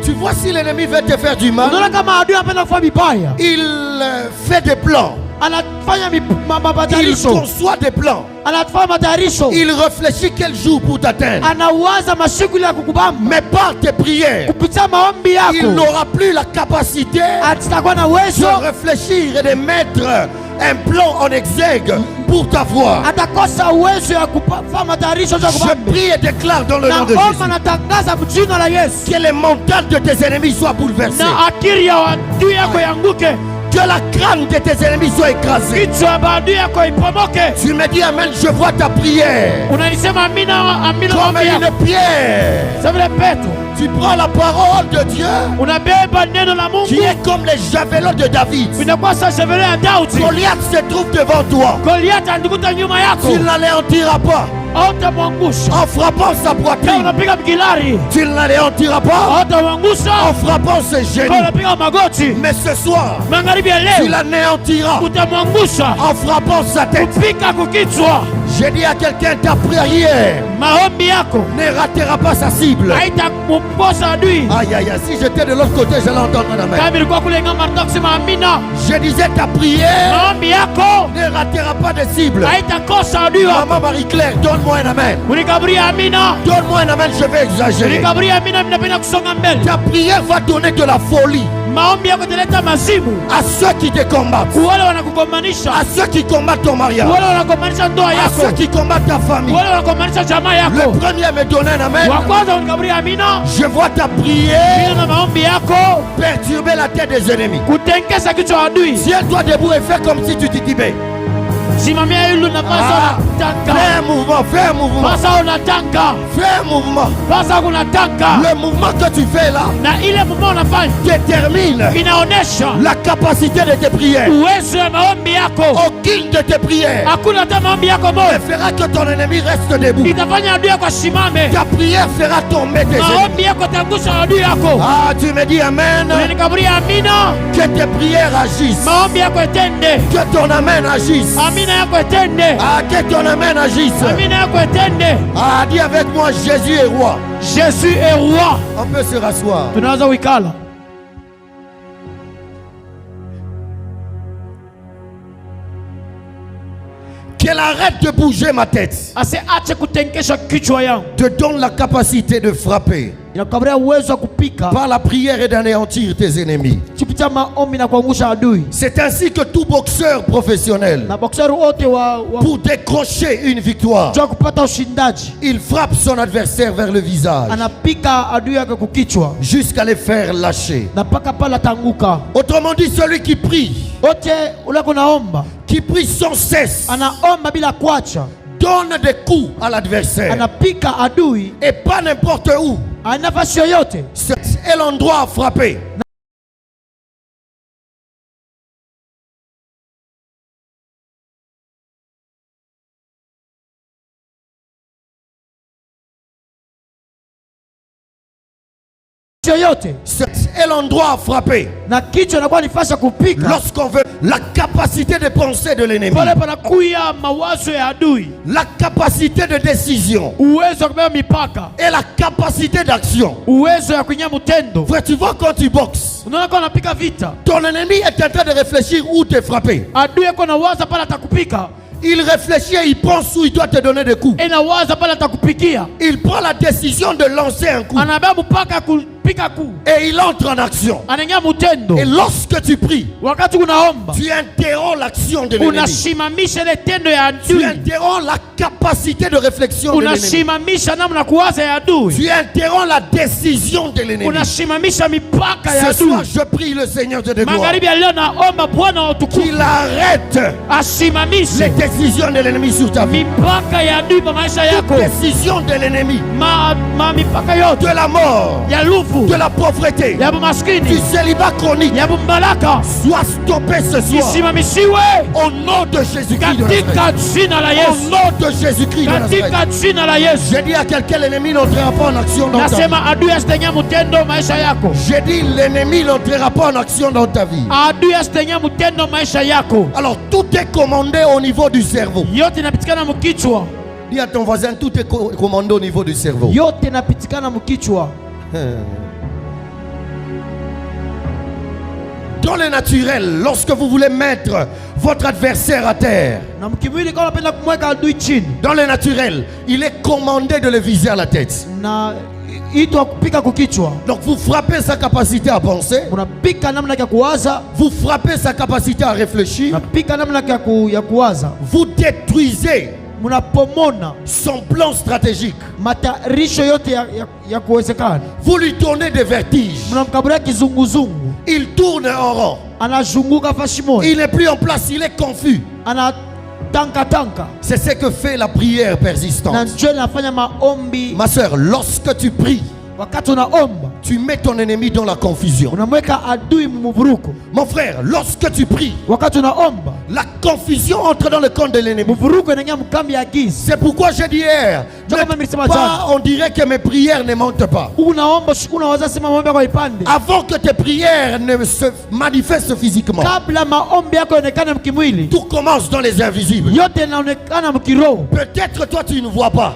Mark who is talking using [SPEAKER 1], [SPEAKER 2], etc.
[SPEAKER 1] Tu vois, si l'ennemi veut te faire du mal, il fait des plans. Il conçoit des plans. Il réfléchit quel jour pour t'atteindre. Mais par tes prières, il n'aura plus la capacité de réfléchir et de mettre un plan en exergue pour t'avoir. Je prie et déclare dans le nom de Jésus que les montagnes de tes ennemis soient bouleversées. Que la crâne de tes ennemis soit écrasée. Tu me dis amen, je vois ta prière comme une pierre. Tu prends la parole de Dieu qui est comme les javelots de David. Goliath se trouve devant toi. Tu ne l'anéantiras pas en frappant sa poitrine. Tu ne l'anéantiras pas en frappant ses genoux. Mais ce soir, tu l'anéantiras en frappant sa tête. J'ai dit à quelqu'un, ta prière ne ratera pas sa cible. Aïe aïe aïe, si j'étais de l'autre côté, j'allais entendre un amen. Je disais, ta prière ne ratera pas de cible. Maman Marie-Claire, donne-moi un amen. Donne-moi un amen, je vais exagérer. Ta prière va donner de la folie à ceux qui te combattent, à ceux qui combattent ton mariage, à ceux qui combattent ta famille. Le premier me donne un amen. Je vois ta prière perturber la tête des ennemis. Tiens-toi debout et fais comme si tu titubais. Fais un mouvement, fais un mouvement. Fais un mouvement. Le mouvement que tu fais là détermine la capacité de tes prières. Aucune de tes prières ne fera que ton ennemi reste debout. Ta prière fera tomber tes ennemis. Ah, tu me dis amen. Que tes prières agissent. Que ton amen agisse. Ah, que ton amen agisse. Ah, dis avec moi, Jésus est roi.
[SPEAKER 2] Jésus est roi.
[SPEAKER 1] On peut se rasseoir. Qu'elle arrête de bouger ma tête. Te donne la capacité de frapper par la prière et d'anéantir tes ennemis. C'est ainsi que tout boxeur professionnel, pour décrocher une victoire, il frappe son adversaire vers le visage jusqu'à les faire lâcher. Autrement dit, celui qui prie sans cesse, donne des coups à l'adversaire, et pas n'importe où. C'est l'endroit à frapper. C'est l'endroit à frapper. Lorsqu'on veut la capacité de pensée de l'ennemi, la capacité de décision et la capacité d'action. Frère, tu vois, quand tu boxes, ton ennemi est en train de réfléchir où te frapper. Il réfléchit et il pense où il doit te donner des coups. Il prend la décision de lancer un coup. Et il entre en action. Et lorsque tu pries, tu interromps l'action de l'ennemi. Tu interromps la capacité de réflexion de l'ennemi. Tu interromps la décision de l'ennemi. Ce soir, je prie le Seigneur de gloire qu'il arrête les décisions de l'ennemi sur ta vie. Toute décision de l'ennemi, de la mort, de la pauvreté, du célibat chronique, soit stoppé ce soir au nom de Jésus-Christ de Nazareth. Au nom de Jésus-Christ de Nazareth. J'ai dit à quelqu'un, l'ennemi n'entrera pas en action dans ta vie. J'ai dit, l'ennemi n'entrera pas en action dans ta vie. Alors tout est commandé au niveau du cerveau. Dis à ton voisin, tout est commandé au niveau du cerveau. Dans le naturel, lorsque vous voulez mettre votre adversaire à terre, dans le naturel, il est commandé de le viser à la tête. Donc vous frappez sa capacité à penser, vous frappez sa capacité à réfléchir, vous détruisez son plan stratégique, vous lui donnez des vertiges, il tourne en rond, il n'est plus en place, il est confus. C'est ce que fait la prière persistante. Ma soeur, lorsque tu pries, tu mets ton ennemi dans la confusion. Mon frère, lorsque tu pries, la confusion entre dans le camp de l'ennemi. C'est pourquoi j'ai dit hier, on dirait que mes prières ne montent pas. Avant que tes prières ne se manifestent physiquement, tout commence dans les invisibles. Peut-être toi tu ne vois pas.